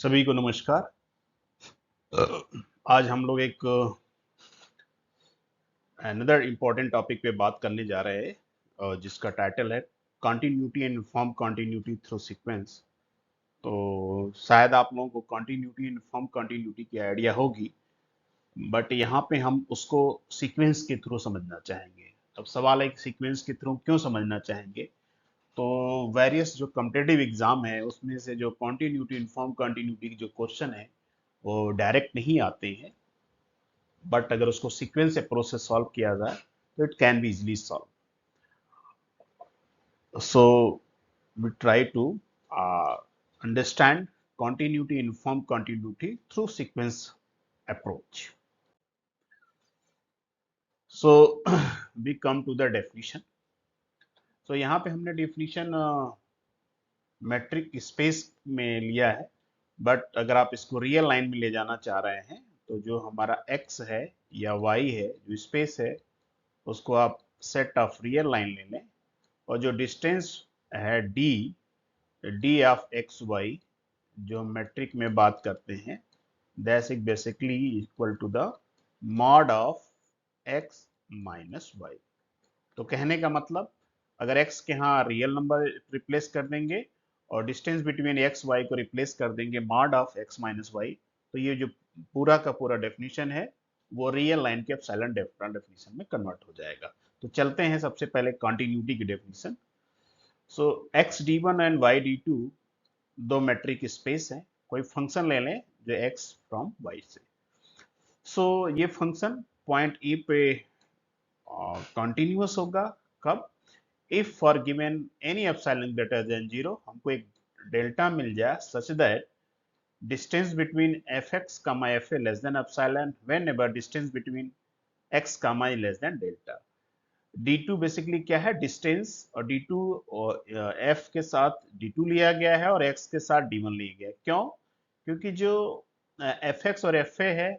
सभी को नमस्कार। आज हम लोग एक अनदर इम्पोर्टेंट टॉपिक पे बात करने जा रहे हैं, जिसका टाइटल है continuity and uniform continuity through sequence. तो शायद आप लोगों को कंटिन्यूटी एंड यूनिफॉर्म कंटिन्यूटी की आइडिया होगी, बट यहाँ पे हम उसको सीक्वेंस के थ्रू समझना चाहेंगे। अब सवाल है कि सीक्वेंस के थ्रू क्यों समझना चाहेंगे। तो वेरियस जो कम्पिटेटिव एग्जाम है उसमें से जो कंटिन्यूटी यूनिफॉर्म कंटिन्यूटी के जो क्वेश्चन है वो डायरेक्ट नहीं आते हैं, बट अगर उसको सीक्वेंस अप्रोच से सॉल्व किया जाए तो it can be easily solve. So we try to understand continuity inform continuity through sequence approach. So we come to the definition. So यहाँ पे हमने definition मेट्रिक स्पेस में लिया है, बट अगर आप इसको रियल लाइन में ले जाना चाह रहे हैं तो जो हमारा x है या y है, जो स्पेस है, उसको आप सेट ऑफ रियल लाइन ले लें, और जो डिस्टेंस है डी ऑफ एक्स वाई, जो हम मेट्रिक में बात करते हैं, that is basically equal to the mod of x minus y. तो कहने का मतलब, अगर x के यहाँ रियल नंबर रिप्लेस कर देंगे और डिस्टेंस बिटवीन एक्स वाई को रिप्लेस कर देंगे mod of x minus y, तो ये जो पूरा का पूरा डेफिनेशन है वो रियल लाइन के एप्सिलॉन डेफिनेशन में कन्वर्ट हो जाएगा। तो चलते हैं सबसे पहले कंटिन्यूटी की definition. So x D one and Y D two दो मेट्रिक स्पेस है। कोई फंक्शन ले लें जो x फ्रॉम y से। सो ये फंक्शन पॉइंट e पे कंटिन्यूअस होगा। कब? If for given any epsilon greater then 0 हमको एक डेल्टा मिल जाए such that distance between fx comma fa less than epsilon whenever distance between x comma y less than delta. d2 basically क्या है? Distance, और d2 f के साथ d2 लिया गया है और x के साथ d1 लिया गया है। क्यों? क्योंकि जो fx और fa है,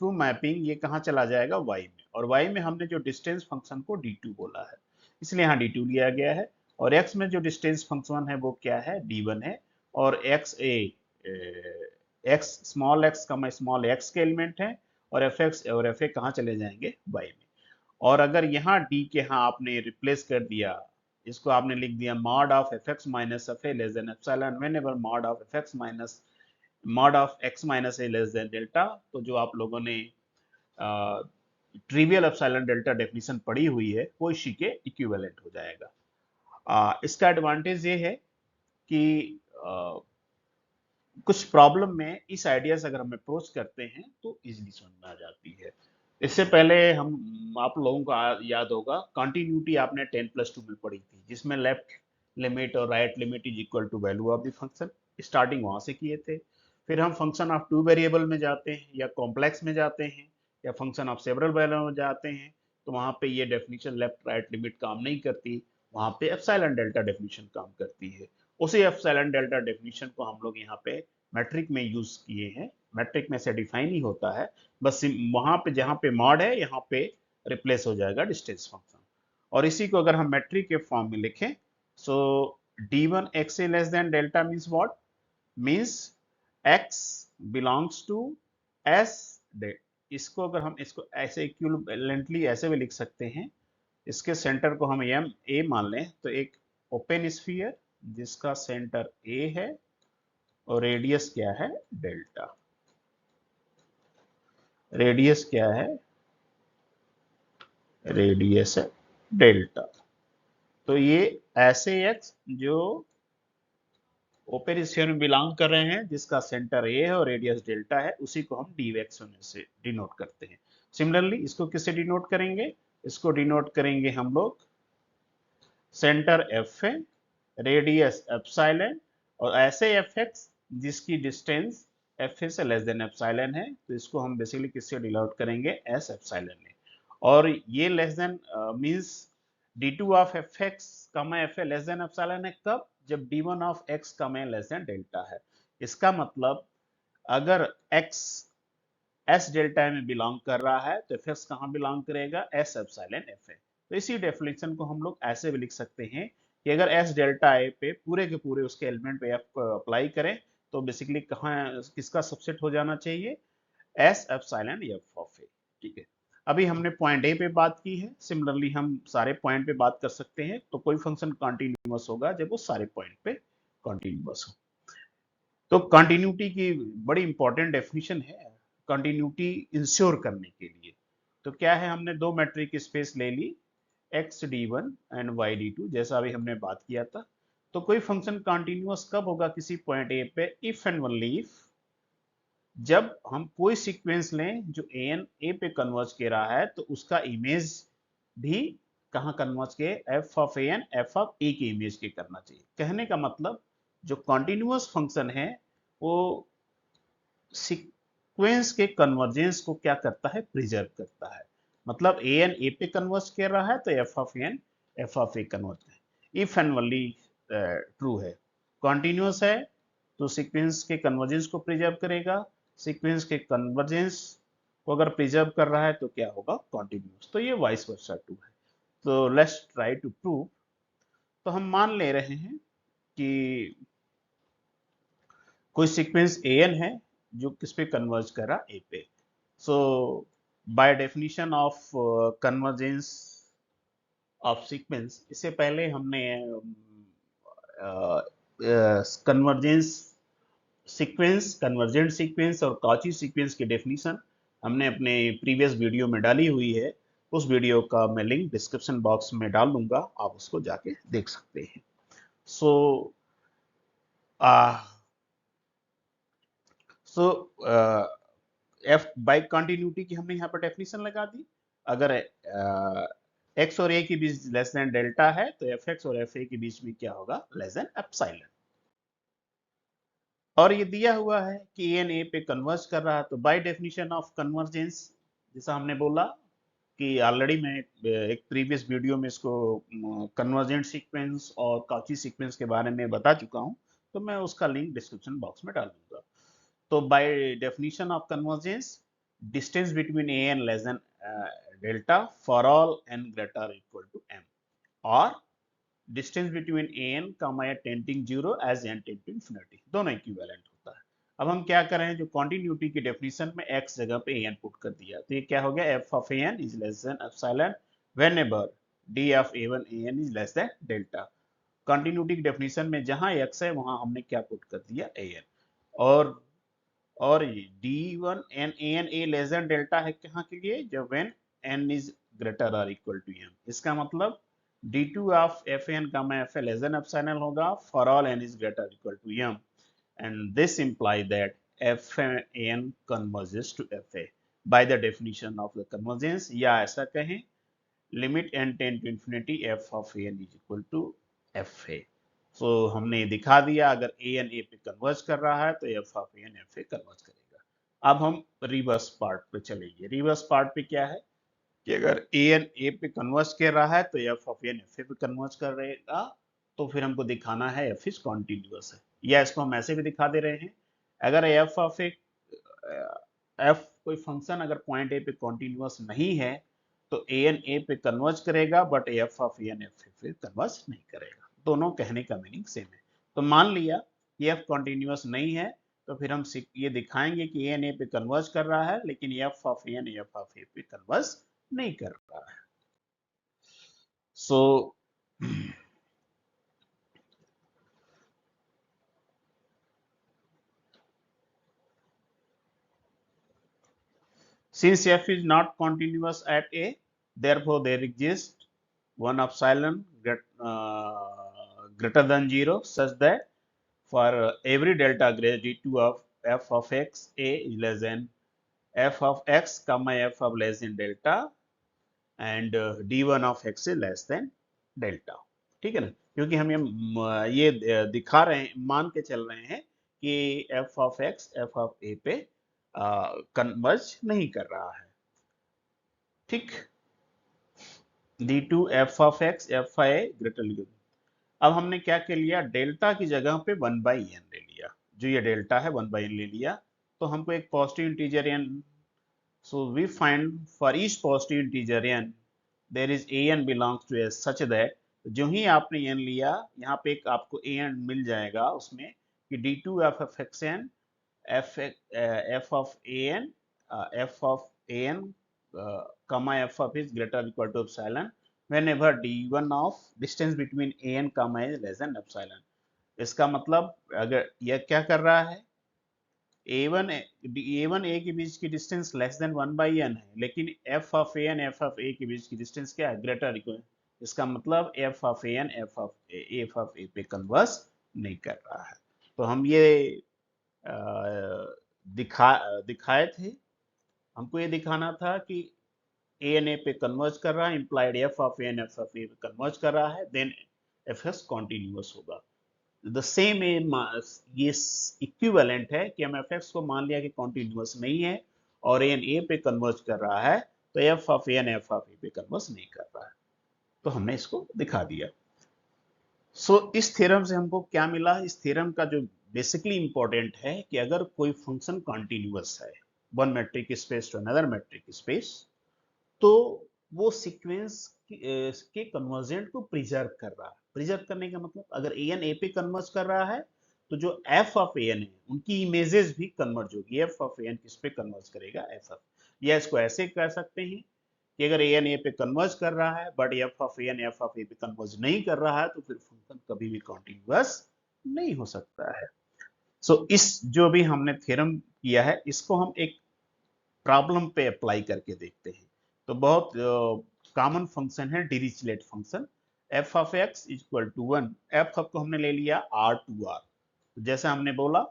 थ्रू मैपिंग ये कहाँ चला जाएगा? y में, और y में हमने जो डिस्टेंस फंक्शन को d2 बोला है, इसलिए यहाँ d2 लिया गया है। और x में जो डिस्टेंस फंक्शन है वो क्या है? d1 है। और x स्मॉल x के एलिमेंट है, और fx और fa कहाँ चले जाएंगे? y में। और अगर यहाँ d के यहाँ आपने रिप्लेस कर दिया, इसको आपने लिख दिया mod of F x minus F A less than epsilon whenever mod of F x minus mod of x minus A less than delta, तो जो आप लोगों ने ट्रिवियल एप्सिलॉन डेल्टा डेफिनेशन पढ़ी हुई है वो इसी के इक्विवेलेंट हो जाएगा। इसका एडवांटेज ये है कि कुछ प्रॉब्लम में इस आइडिया से अगर हम अप्रोच करते हैं तो इजीली समझ में आ जाती है। इससे पहले हम आप लोगों को याद होगा कंटिन्यूटी आपने 10+2 में पढ़ी थी, जिसमें लेफ्ट लिमिट और right limit is equal to value of the function. Starting वहां से किए थे, फिर हम फंक्शन ऑफ टू वेरिएबल में जाते हैं या कॉम्प्लेक्स में जाते हैं या फंक्शन ऑफ सेवरल वेरिएबल में जाते हैं, तो वहां पे ये डेफिनेशन लेफ्ट राइट लिमिट काम नहीं करती, वहां पे एप्सिलॉन डेल्टा डेफिनेशन काम करती है। उसी एप्सिलॉन डेल्टा डेफिनेशन को हम लोग यहाँ पे मैट्रिक में यूज किए हैं। मैट्रिक में से डिफाइन ही होता है, बस वहां पे जहां पे मॉड है यहाँ पे रिप्लेस हो जाएगा डिस्टेंस फंक्शन। और इसी को अगर हम मैट्रिक के फॉर्म में लिखें, so d1 x a less than delta means what? Means x belongs to s that. इसको अगर हम इसको ऐसे इक्विवेलेंटली ऐसे भी लिख सकते हैं, इसके सेंटर को हम एम ए मान लें, तो एक ओपन स्फीयर जिसका सेंटर a है और रेडियस क्या है? डेल्टा। रेडियस क्या है? रेडियस है डेल्टा। तो ये ऐसे एक्स जो ओपन स्फीयर में बिलोंग कर रहे हैं, जिसका सेंटर ए है और रेडियस डेल्टा है, उसी को हम डी एक्स से डिनोट करते हैं। सिमिलरली इसको किससे डिनोट करेंगे? इसको डिनोट करेंगे हम लोग, सेंटर एफ है, रेडियस एप्सिलॉन, और ऐसे एफ एक्स जिसकी डिस्टेंस एफ से लेस देन एप्सिलॉन है, तो इसको हम बेसिकली किससे डिनोट करेंगे? एस एप्सिलॉन ने। और ये less than means d2 of fx कमा fa लेस देन एप्सिलॉन है। कब? जब d1 ऑफ x कमा लेस देन डेल्टा है। इसका मतलब अगर x s डेल्टा में बिलोंग कर रहा है तो fx कहाँ बिलोंग करेगा? s epsilon fa। तो इसी डेफिनेशन को हम लोग ऐसे भी लिख सकते हैं कि अगर s डेल्टा a पे पूरे के पूरे उसके एलिमेंट पे f को अप्लाई करें तो बेसिकली कहाँ किसका सबसेट हो जाना चाहिए, एस एप्सिलॉन एफ ऑफ ए। ठीक है, अभी हमने पॉइंट ए पे बात की है, सिमिलरली हम सारे पॉइंट पे बात कर सकते हैं। तो कोई फंक्शन कॉन्टिन्यूअस होगा जब वो सारे पॉइंट पे कॉन्टिन्यूअस हो। तो कंटिन्यूटी की बड़ी इंपॉर्टेंट डेफिनेशन है कंटिन्यूटी इंश्योर करने के लिए। तो क्या है, हमने दो मैट्रिक स्पेस ले ली X D one and Y D two, जैसा अभी हमने बात किया था। तो कोई फंक्शन कंटिन्यूअस कब होगा किसी पॉइंट ए पे, इफ एंड ओनली इफ जब हम कोई सीक्वेंस लें जो एन ए पे कन्वर्ज कर रहा है, तो उसका इमेज भी कहाँ कन्वर्ज के, F of N F of A के इमेज के करना चाहिए। कहने का मतलब जो कॉन्टिन्यूअस फंक्शन है वो सीक्वेंस के कन्वर्जेंस को क्या करता है, प्रिजर्व करता है। मतलब ए एन ए पे कन्वर्ज कर रहा है तो F of N F of a converge है, इफ एंड ओनली ट्रू है। कॉन्टिन्यूअस है तो सीक्वेंस के कन्वर्जेंस को प्रिजर्व करेगा, सीक्वेंस के कन्वर्जेंस को अगर प्रिजर्व कर रहा है तो क्या होगा, कॉन्टिन्यूअस। तो ये वाइस वर्सा टू है। तो लेट्स ट्राई टू प्रूव। तो हम मान ले रहे हैं कि कोई सीक्वेंस ए एन है जो किस पे कन्वर्ज कर रहा, ए पे। So by definition of convergence of sequence, इससे पहले हमने कन्वर्जेंस सीक्वेंस, कन्वर्जेंट सीक्वेंस और कॉची सीक्वेंस की डेफिनेशन हमने अपने प्रीवियस वीडियो में डाली हुई है। उस वीडियो का मैं लिंक डिस्क्रिप्शन बॉक्स में डाल दूंगा, आप उसको जाके देख सकते हैं। सो एफ बाई कंटिन्यूटी की हमने यहाँ पर डेफिनेशन लगा दी। अगर एक्स और ए के बीच लेस देन डेल्टा है तो एफ एक्स और एफ ए के बीच में क्या होगा, लेस देन एप्सिलॉन। और ये दिया हुआ है कि एन ए पे कन्वर्ज कर रहा है, तो बाय डेफिनेशन ऑफ कन्वर्जेंस, जैसा हमने बोला कि ऑलरेडी मैं एक प्रीवियस वीडियो में इसको कन्वर्जेंट सीक्वेंस और कॉची सीक्वेंस के बारे में बता चुका हूं, तो मैं उसका लिंक डिस्क्रिप्शन बॉक्स में डाल दूंगा। तो by definition of convergence, distance between A N less than delta for all N greater equal to M, और distance between A N comma tending zero as N tend to infinity, दोनों equivalent होता है। अब हम क्या करें, जो continuity की डेफिनेशन में एक्स जगह पे ए एन पुट कर दिया, तो ये क्या हो गया, f of A n is less than epsilon whenever d of a one a n is less than delta. Continuity की डेफिनेशन में जहां एक्स है वहां हमने क्या पुट कर दिया, ए एन। और d one n a n a less than delta है कहाँ के लिए, जब व्हेन एन इज ग्रेटर और इक्वल टू एम। इसका मतलब d2 of fn comma fa less than epsilon होगा for all n is greater or equal to m, and this imply that fn converges to fa by the definition of the convergence, या ऐसा कहें limit n tend to infinity f of an is equal to fa। so हमने दिखा दिया अगर an a पे converge कर रहा है तो f of an fa converge करेगा। अब हम रिवर्स पार्ट पे चलेंगे। रिवर्स पार्ट पे क्या है कि अगर ए एन ए पे कन्वर्ज कर रहा है तो F of N f a पे कन्वर्ज कर रहेगा, तो फिर हमको दिखाना है एफ इज कॉन्टिन्यूअस है, या इसको हम ऐसे भी दिखा दे रहे हैं, अगर एफ ऑफ ए एफ कोई फंक्शन अगर पॉइंट ए पे कॉन्टिन्यूअस नहीं है तो ए एन ए पे कन्वर्ज करेगा, but F of N f a पे कन्वर्ज नहीं करेगा। दोनों कहने का मीनिंग सेम है। तो मान लिया कि एफ कॉन्टिन्यूअस नहीं है, तो फिर हम ये दिखाएंगे कि ए एन ए पे कन्वर्ज कर रहा है, लेकिन F of N F of A पे कन्वर्ज नहीं कर रहा है। So since f is not continuous at a, therefore there exists one epsilon greater than 0, such that for every delta greater d2 of f of x a is less than f of x comma f of less than delta, and d1 of x is less than delta। ठीक है ना, क्योंकि हम ये दिखा रहे हैं, मान के चल रहे हैं कि f of x f of a पे कन्वर्ज नहीं कर रहा है। ठीक, d2 f of x f a greater. अब हमने क्या कर लिया, डेल्टा की जगह पे 1/n ले लिया, जो ये डेल्टा है 1/n ले लिया, तो हमको एक positive integer n, so we find for each positive integer n there is a n belongs to s such that जो ही आपने n लिया यहाँ पे एक आपको a n मिल जाएगा, उसमें कि d2 f of x n F of A N F of A n comma f of is greater or equal to epsilon whenever d1 of distance between a and comma is less than epsilon। इसका मतलब अगर यह क्या कर रहा है, a1 a के बीच की डिस्टेंस लेस देन 1/n है, लेकिन f of a and f of a के बीच की डिस्टेंस क्या है, ग्रेटर इक्वल। इसका मतलब f of a and f of a पे कन्वर्स नहीं कर रहा है। तो हम ये दिखाए थे, हमको ये दिखाना था कि ए एन ए पे कन्वर्ज कर रहा है, implied F of A N F of A पे कन्वर्ज कर रहा है, देन एफ एस कॉन्टिन्यूअस होगा। द सेम ये इक्विवेलेंट है कि हम एफ एक्स को मान लिया कि कॉन्टिन्यूअस नहीं है और ए एन ए पे कन्वर्ज कर रहा है, तो F of A N F of A पे कन्वर्ज नहीं कर रहा है। तो हमने इसको दिखा दिया। इस थ्योरम से हमको क्या मिला, इस थ्योरम का जो बेसिकली इंपॉर्टेंट है कि अगर कोई फंक्शन कॉन्टिन्यूअस है one metric space to another metric space, तो वो सीक्वेंस के कन्वर्जेंट को प्रिजर्व कर रहा है। प्रिजर्व करने का मतलब अगर ए एन ए पे कन्वर्ज कर रहा है तो जो एफ ऑफ ए एन है उनकी इमेजेस भी कन्वर्ज होगी। एफ ऑफ ए एन किस पे कन्वर्ज करेगा, एफ ऑफ, या इसको ऐसे कह सकते हैं कि अगर ए एन ए पे कन्वर्ज कर रहा है but F of A N F of A पे कन्वर्ज नहीं कर रहा है, तो फिर फंक्शन कभी भी कॉन्टिन्यूअस नहीं हो सकता है। इस जो भी हमने थ्योरम किया है इसको हम एक प्रॉब्लम पे अप्लाई करके देखते हैं। तो बहुत कॉमन फंक्शन है Dirichlet function, f of x equal to 1। F of को हमने ले लिया आर टू आर, जैसे हमने बोला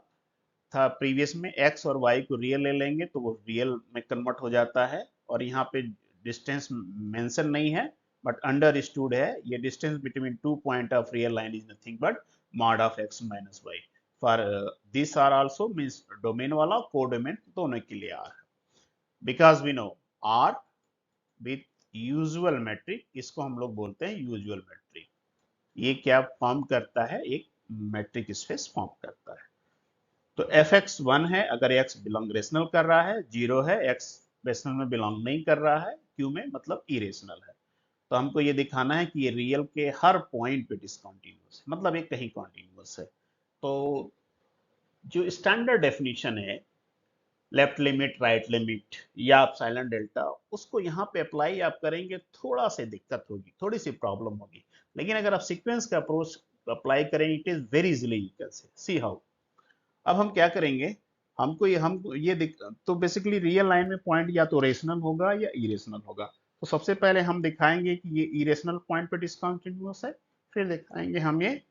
था प्रीवियस में, एक्स और वाई को रियल ले लेंगे तो वो रियल में कन्वर्ट हो जाता है। और यहाँ पे डिस्टेंस मेंशन नहीं है बट अंडरस्टूड है, ये distance between two point of real line is nothing but mod of x minus y. For this R also means domain वाला कोडोमेन दोनों के लिए आर है। Because we know R with usual metric, इसको हम लोग बोलते हैं यूजुअल मेट्रिक। ये क्या फॉर्म करता है, एक मेट्रिक स्पेस फॉर्म करता है। तो एफ एक्स 1 है अगर एक्स बिलोंग रेशनल कर रहा है, 0 है एक्स रेशनल में बिलोंग नहीं कर रहा है, क्यू में मतलब इरेशनल है। तो हमको ये दिखाना है कि ये रियल के हर पॉइंट पे डिसकंटिन्यूअस है, मतलब ये कहीं कॉन्टिन्यूअस है। तो जो स्टैंडर्ड डेफिनेशन है लेफ्ट लिमिट राइट लिमिट या आप साइलेंट डेल्टा, उसको यहाँ पे अप्लाई आप करेंगे, थोड़ा सी दिक्कत होगी, थोड़ी सी प्रॉब्लम होगी, लेकिन अगर आप सीक्वेंस का अप्रोच अप्लाई करेंगे it is very easily you can see how. अब हम क्या करेंगे, हम ये तो बेसिकली रियल लाइन में पॉइंट या तो रेशनल होगा या इरेशनल होगा। तो सबसे पहले हम दिखाएंगे कि ये इरेशनल पॉइंट पे डिसकंटिन्यूअस है, फिर दिखाएंगे हम ये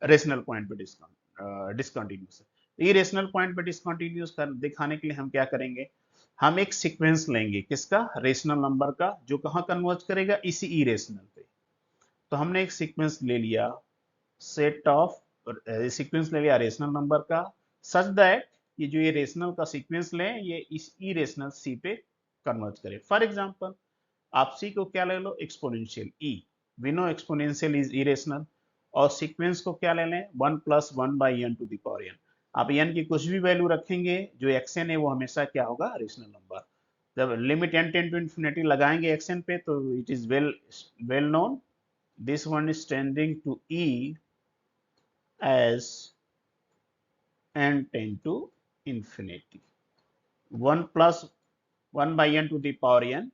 रेशनल पॉइंट पे डिसकंटिन्यूअस है। इरेशनल पॉइंट पे डिसकंटिन्यूअस दिखाने के लिए हम क्या करेंगे, हम एक सीक्वेंस लेंगे किसका, रेशनल नंबर का, जो कहाँ कन्वर्ज करेगा, इसी इरेशनल पे। तो हमने एक सीक्वेंस ले लिया, सेट ऑफ सीक्वेंस ले लिया रेशनल नंबर का, सच दैट ये जो ये रेशनल का सीक्वेंस लें ये इस इरेशनल सी पे कन्वर्ज करे। फॉर एग्जांपल आप सी को क्या ले लो, exponential E, we know exponential is irrational, और सीक्वेंस को क्या ले लें, 1 + 1/n to the power n। आप n की कुछ भी वैल्यू रखेंगे, जो xn है वो हमेशा क्या होगा, रेशनल नंबर। जब limit n tend to infinity लगाएंगे xn पे, तो it is well known, this one is tending to e as n tend to infinity। 1 + 1/n to the power n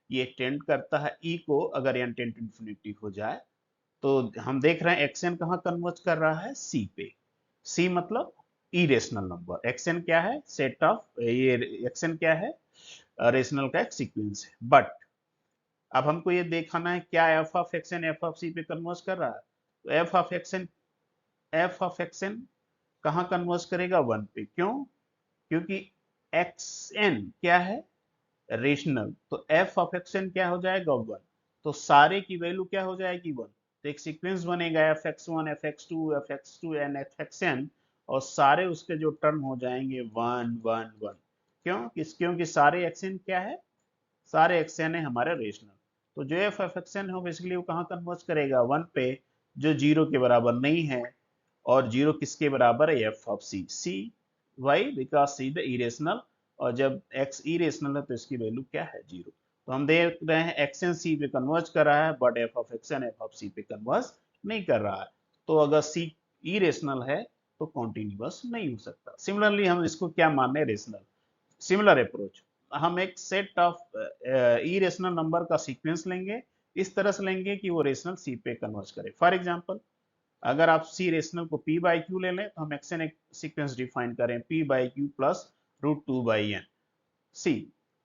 ये टेंड करता है e को, अगर n टेंड टू इंफिनिटी हो जाए। तो हम देख रहे हैं xn कहाँ कन्वर्ज कर रहा है, c पे। c मतलब इरेशनल नंबर, xn क्या है, सेट ऑफ, ये xn क्या है, रेशनल का एक सीक्वेंस है। बट अब हमको ये दिखाना है क्या f of xn f of c पे कन्वर्ज कर रहा है। तो f ऑफ xn कहाँ कन्वर्ज करेगा, 1 पे। क्यों, क्योंकि xn क्या है, रेशनल, तो f ऑफ xn क्या हो जाएगा, 1। तो सारे की वैल्यू क्या हो जाएगी, 1। तो एक सीक्वेंस बनेगा fx1 fx2 fx2 and fxn, और सारे उसके जो टर्म हो जाएंगे 1 1 1। क्योंकि सारे xn क्या है, सारे xn है हमारे रेशनल। तो जो f ऑफ xn है बेसिकली वो कहाँ कन्वर्ज करेगा, 1 पे, जो 0 के बराबर नहीं है। और 0 किसके बराबर है, f of c। c why, because c the irrational, और जब x इरेशनल है तो इसकी वैल्यू क्या है, 0। तो हम देख रहे हैं xn c पे कन्वर्ज कर रहा है but f of xn f of c पे कन्वर्ज नहीं कर रहा है। तो अगर c इरेशनल है तो कॉन्टिन्यूअस नहीं हो सकता। सिमिलरली हम इसको क्या मान रहे हैं, रेशनल। सिमिलर अप्रोच, हम एक सेट ऑफ इरेशनल नंबर का सीक्वेंस लेंगे, इस तरह से लेंगे कि वो रेशनल सी पे कन्वर्ज करे। फॉर एग्जांपल, अगर आप सी रेशनल को पी बाई क्यू ले लें तो हम एक्सएन एक सीक्वेंस डिफाइन करें, p by q plus root two by n. C,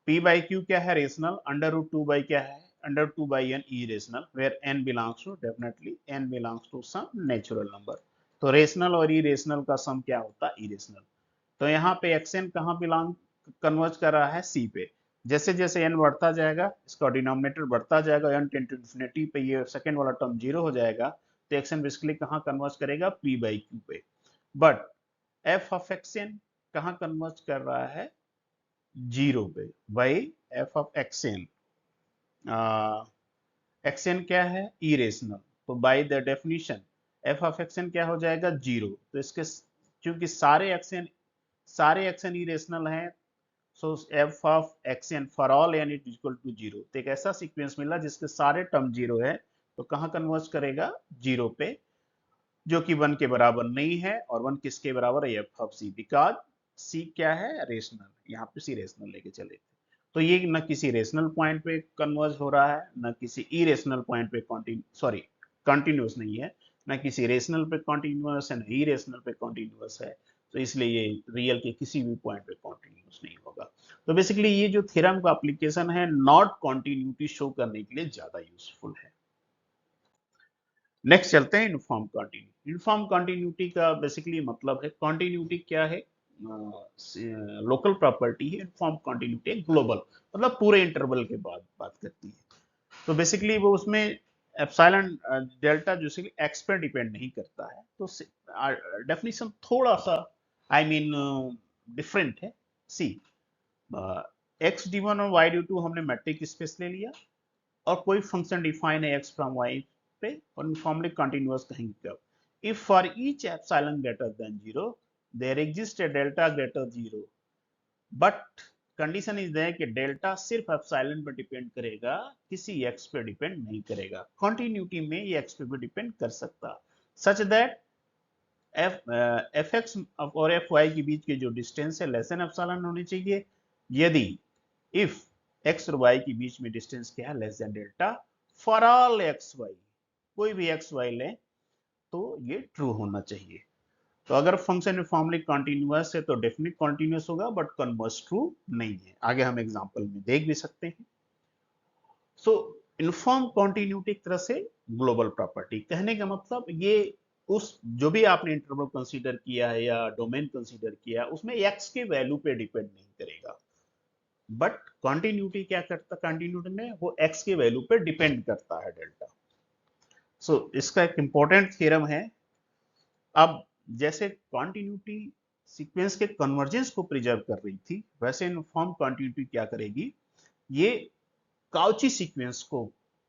p by q क्या है, rational, under root two by क्या है, under two by n irrational, where n belongs to, definitely n belongs to some natural number. तो rational और ई rational का सम क्या होता है, ई रेशनल। तो यहाँ पे एक्सएन कहाँ बिलोंग कन्वर्ज कर रहा है, सी पे। जैसे जैसे एन बढ़ता जाएगा, इसका डिनोमिनेटर बढ़ता जाएगा, एन टेंड टू इन्फिनिटी पे ये सेकंड वाला टर्म जीरो हो जाएगा, तो एक्सएन बेसिकली कहाँ कन्वर्ज करेगा, पी बाई क्यू पे। बट एफ ऑफ एक्सएन कहाँ कन्वर्ज कर रहा है, जीरो पे, by F of xn. Xn क्या है, इरेशनल, तो by the definition F of xn क्या हो जाएगा, जीरो। तो इसके क्योंकि सारे एक्सएन इरेशनल हैं, so F of X N for all N is equal to zero. तो एक ऐसा सीक्वेंस मिला जिसके सारे टर्म जीरो है, तो कहाँ कन्वर्ज करेगा, जीरो पे, जो कि वन के बराबर नहीं है। और वन किसके बराबर है, एफ ऑफ सी, बिकॉज सी क्या है, रेशनल, यहाँ पे सी रेशनल लेके चले थे। तो ये न किसी रेशनल पॉइंट पे कन्वर्ज हो रहा है, न किसी इरेशनल पॉइंट पे कंटिन्यूस नहीं है, न किसी रेशनल पे कंटिन्यूस है, न इरेशनल पे कंटिन्यूस है। तो इसलिए ये रियल के किसी भी पॉइंट पे कंटिन्यूस नहीं होगा। तो बेसिकली ये जो थ्योरम का एप्लीकेशन है, नॉट कंटिन्यूटी शो करने के लिए ज्यादा यूजफुल है। नेक्स्ट चलते हैं यूनिफॉर्म कंटिन्यूटी। यूनिफॉर्म कंटिन्यूटी का बेसिकली मतलब है, कंटिन्यूटी क्या है, लोकल प्रॉपर्टी है, यूनिफॉर्म कंटिन्यूटी ग्लोबल, मतलब पूरे इंटरवल के बाद बात करती है। तो बेसिकली वो उसमें एप्सिलॉन डेल्टा जो एक्स पर डिपेंड नहीं करता है। तो डेफिनेशन थोड़ा सा आई मीन डिफरेंट है। सी, एक्स डी वन और वाई डी टू हमने मैट्रिक स्पेस ले लिया, और कोई फंक्शन डिफाइन है एक्स फ्रॉम वाई पे, और यूनिफॉर्मली कंटिन्यूअस कहेंगे कब, if for each epsilon greater than zero there exist a delta greater zero, but condition is है कि डेल्टा सिर्फ एप्सिलॉन पर डिपेंड करेगा, किसी एक्स पे डिपेंड नहीं करेगा। कंटिन्यूटी में ये एक्स पे भी डिपेंड कर सकता, सच दैट एफ एक्स और एफ वाई के बीच के जो डिस्टेंस है लेस देन एप्सिलॉन होनी चाहिए, यदि इफ एक्स और वाई के बीच में डिस्टेंस क्या है, less than delta for all x y, कोई भी एक्स वाई लें तो ये ट्रू होना चाहिए। तो अगर फंक्शन यूनिफॉर्मली कंटीन्यूअस है तो डेफिनेट कंटीन्यूअस होगा, बट कन्वर्स ट्रू नहीं है। आगे हम एग्जांपल में देख भी सकते हैं। सो यूनिफॉर्म कंटिन्यूटी एक तरह से ग्लोबल प्रॉपर्टी, कहने का मतलब ये उस जो भी आपने इंटरवल कंसीडर किया है या डोमेन कंसीडर किया है, उसमें एक्स के वैल्यू पे डिपेंड नहीं करेगा, बट कंटिन्यूटी क्या करता, कंटिन्यूटी में वो एक्स के वैल्यू पे डिपेंड करता है, डेल्टा। सो इसका एक इंपॉर्टेंट थ्योरम है। अब जैसे कंटिन्यूटी सीक्वेंस के कन्वर्जेंस को प्रिजर्व कर रही थी, वैसे यूनिफॉर्म कंटिन्यूटी क्या करेगी, ये काउची सीक्वेंस को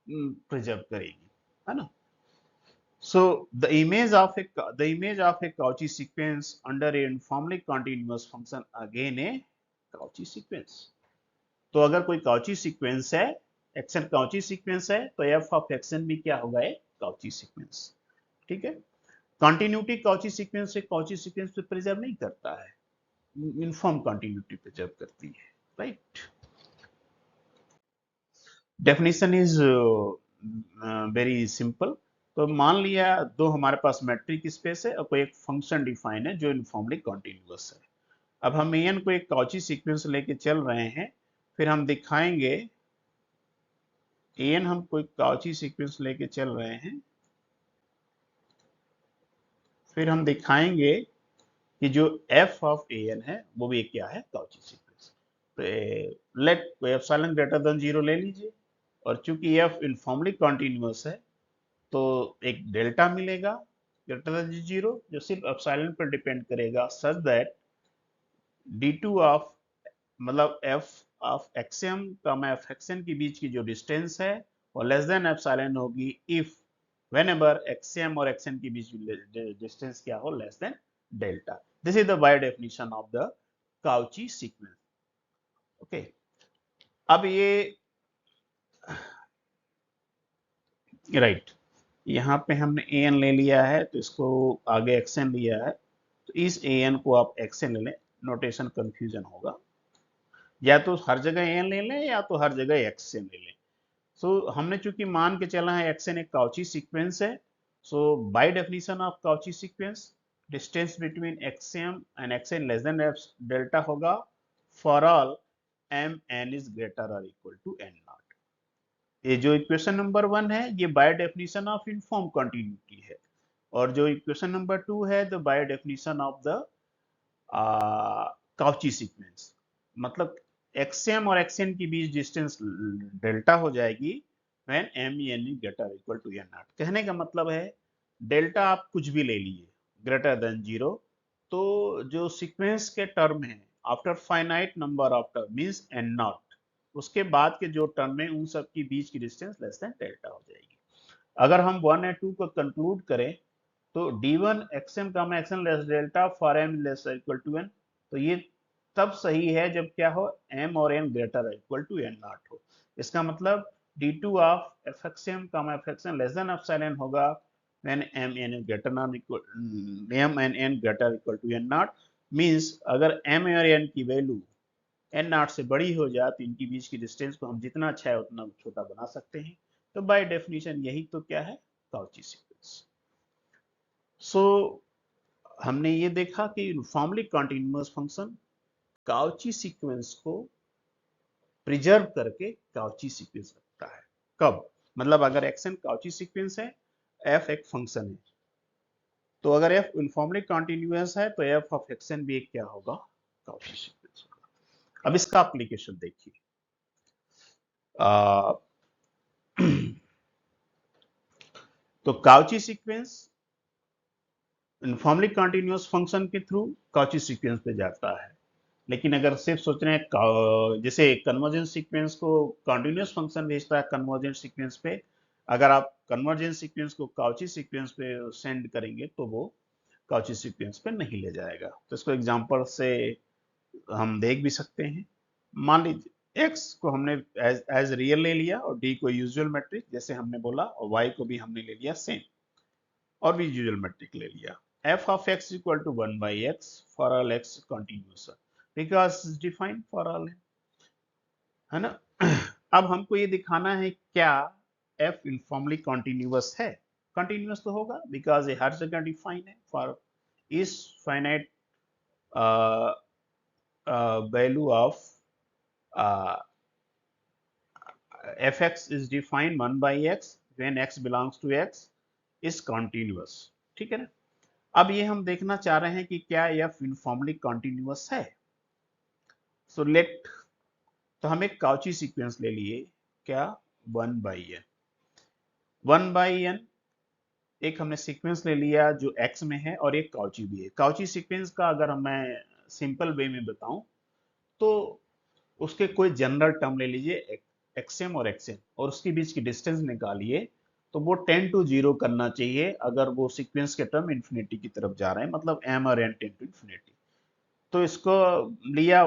प्रिजर्व करेगी, है ना। So the image of a Cauchy sequence under a uniformly continuous function again a Cauchy sequence। तो अगर कोई काउची सीक्वेंस है, एक्सन काउची सीक्वेंस है, तो एफ ऑफ एक्सन भी क्या होगा, एक काउची सीक्वेंस। ठीक है। कंटिन्यूटी काउची सीक्वेंस से काउची सीक्वेंस पे प्रिजर्व नहीं करता है, यूनिफॉर्म कंटिन्यूटी प्रिजर्व करती है, right. Definition is very simple. तो मान लिया दो हमारे पास मैट्रिक स्पेस है और कोई एक फंक्शन डिफाइन है जो यूनिफॉर्मली कंटिन्यूअस है। अब हम एन को एक काउची सीक्वेंस लेके चल रहे हैं, फिर हम दिखाएंगे, एन हम कोई काउची सीक्वेंस लेके चल रहे हैं, फिर हम दिखाएंगे कि जो एफ ऑफ एन है वो भी क्या है, काउची सीक्वेंस। तो लेट कोई एप्सिलॉन ग्रेटर देन जीरो ले लीजिए, और चूंकि एफ यूनिफॉर्मली कंटिन्यूअस है तो एक डेल्टा मिलेगा ग्रेटर देन जीरो, जो सिर्फ एप्सिलॉन पर डिपेंड करेगा, such that D two of, मतलब एफ ऑफ एक्सएम कमा एफ एक्सएन के बीच की जो डिस्टेंस है वो लेस देन एप्सिलॉन होगी, इफ whenever xm और xn के बीच डिस्टेंस क्या हो, less than delta. This is the by definition of the Cauchy sequence. Okay, अब ये राइट, यहाँ पे हमने an ले लिया है, तो इसको आगे xn लिया है, तो इस ए एन को आप एक्स एन ले लें, नोटेशन कंफ्यूजन होगा, या तो हर जगह एन ले लें या तो हर जगह एक्स एन ले लें। सो हमने चूंकि मान के चला है एक्स एन एक काउची सीक्वेंस है, so by definition of Cauchy sequence distance between X M and X N less than delta होगा for all M N is greater और इक्वल टू एन नॉट। ये जो इक्वेशन नंबर 1 है ये by definition of uniform continuity है, और जो equation number 2 है the by definition of the Cauchy sequence. मतलब xm और xn के बीच डिस्टेंस डेल्टा हो जाएगी when m n greater equal to n naught. कहने का मतलब है डेल्टा आप कुछ भी ले लिए ग्रेटर देन 0, तो जो सीक्वेंस के टर्म है after finite number of term means n not, उसके बाद के जो टर्म है उन सब के बीच की डिस्टेंस लेस देन डेल्टा हो जाएगी। अगर हम 1 और 2 को कंक्लूड करें तो d1 xm का xn less delta for m less equal to n, तो ये तब सही है जब क्या हो m और n greater equal to n naught हो। इसका मतलब d2 ऑफ fxm का fxn लेस देन एप्सिलॉन होगा when m n greater than equal m and n greater equal to n not, means अगर m और n की value n not से बड़ी हो जाए तो इनके बीच की डिस्टेंस को हम जितना अच्छा है उतना छोटा बना सकते हैं। तो बाय डेफिनेशन यही तो क्या है काउची सीक्वेंस। सो हमने ये देखा कि uniformly continuous function Cauchy sequence को प्रिजर्व करके काउची सीक्वेंस रखता है। कब? मतलब अगर एक्सन काउची सीक्वेंस है, एफ एक फंक्शन है, तो अगर एफ यूनिफॉर्मली कंटीन्यूअस है तो एफ ऑफ एक्सन भी एक क्या होगा काउची सीक्वेंस होगा। अब इसका एप्लीकेशन देखिए, तो Cauchy sequence uniformly continuous function के थ्रू काउची सीक्वेंस पे जाता है। लेकिन अगर सिर्फ सोच रहे हैं जैसे कन्वर्जेंट सीक्वेंस को कंटिन्यूअस फंक्शन भेजता है कन्वर्जेंट सीक्वेंस पे, अगर आप कन्वर्जेंट सीक्वेंस को काउची सीक्वेंस पे सेंड करेंगे तो वो काउची सीक्वेंस पे नहीं ले जाएगा। तो इसको एग्जांपल से हम देख भी सकते हैं। मान लीजिए x को हमने एज रियल ले लिया और d को यूजुअल मैट्रिक जैसे हमने बोला, और y को भी हमने ले लिया सेम और भी यूजुअल मैट्रिक ले लिया। f of x equal to 1 by x for all x continuous because it's defined for all, है ना। अब हमको ये दिखाना है क्या f यूनिफॉर्मली कंटिन्यूअस है। कंटिन्यूअस तो होगा बिकॉज ये हर जगह डिफाइन है फॉर इस finite value of fx is defined 1 by x when x belongs to x is continuous, ठीक है ना। अब ये हम देखना चाह रहे हैं कि क्या f यूनिफॉर्मली कंटिन्यूअस है। सो लेट, तो हम एक काउची सीक्वेंस ले लिए क्या 1 बाई n, 1 बाई n एक हमने सीक्वेंस ले लिया जो x में है और एक काउची भी है। काउची सीक्वेंस का अगर मैं सिंपल वे में बताऊं तो उसके कोई जनरल टर्म ले लीजिए xm और xn और उसके बीच की डिस्टेंस निकालिए, तो वो 10 to 0 करना चाहिए अगर वो सीक्वेंस के टर्म इन्फिनिटी की तरफ जा रहे हैं, मतलब m और n टेंड टू इन्फिनिटी। तो इसको लिया,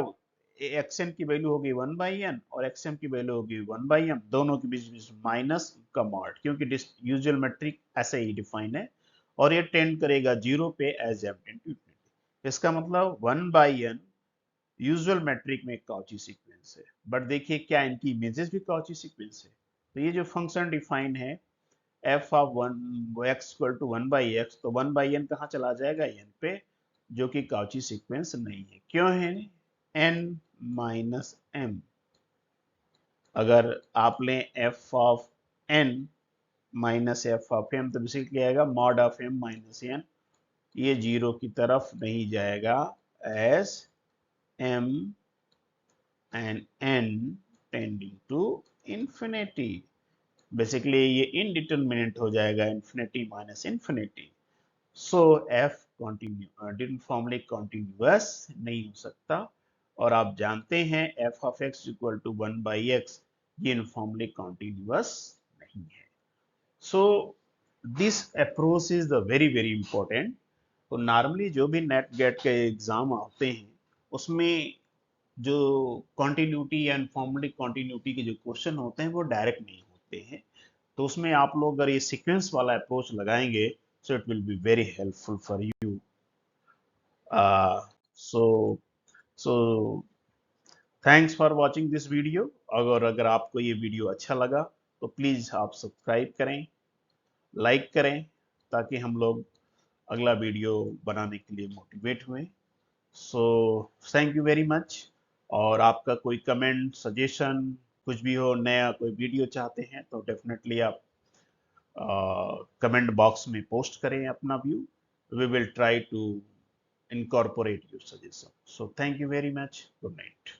xn की वैल्यू होगी 1 बाई n और xm की वैल्यू होगी 1 बाई m, दोनों के बीच माइनस का मॉड, क्योंकि यूजुअल मैट्रिक ऐसे ही डिफाइन है और ये टेंड करेगा 0 पे as m tend to infinity. इसका मतलब 1 बाई n यूजुअल मैट्रिक में काउची सीक्वेंस है, बट देखिए क्या इनकी इमेजेस भी काउची सीक्वेंस है। तो ये जो फंक्शन डिफाइन है f of 1 x equal to 1 by x, तो 1 बाई n कहाँ चला जाएगा n पे, जो कि काउची सीक्वेंस नहीं है। क्यों है n माइनस m, अगर आप लें f of n minus f of m तो बेसिकली आएगा mod of m minus n, ये 0 की तरफ नहीं जाएगा as m and n tending to infinity। Basically ये इनडिटरमिनेट हो जाएगा infinity minus infinity. So f uniformly continuous नहीं हो सकता, और आप जानते हैं f of x equal to 1 by x ये यूनिफॉर्मली कंटिन्यूअस नहीं है। So this approach is the very very important. तो नॉर्मली जो भी नेट गेट के एग्जाम आते हैं उसमें जो कॉन्टिन्यूटी या इनफॉर्मली कॉन्टिन्यूटी के जो क्वेश्चन होते हैं वो डायरेक्ट नहीं होते हैं, तो उसमें आप लोग अगर ये सीक्वेंस वाला अप्रोच लगाएंगे so it will be very helpful for you. So so thanks for watching this video. अगर आपको ये वीडियो अच्छा लगा तो प्लीज़ आप सब्सक्राइब करें, लाइक करें, ताकि हम लोग अगला वीडियो बनाने के लिए मोटिवेट हुए। So thank you very much. और आपका कोई कमेंट, सजेशन, कुछ भी हो, नया कोई वीडियो चाहते हैं तो डेफिनेटली आप कमेंट बॉक्स में पोस्ट करें अपना view. We will try to incorporate your suggestion. So thank you very much. Good night.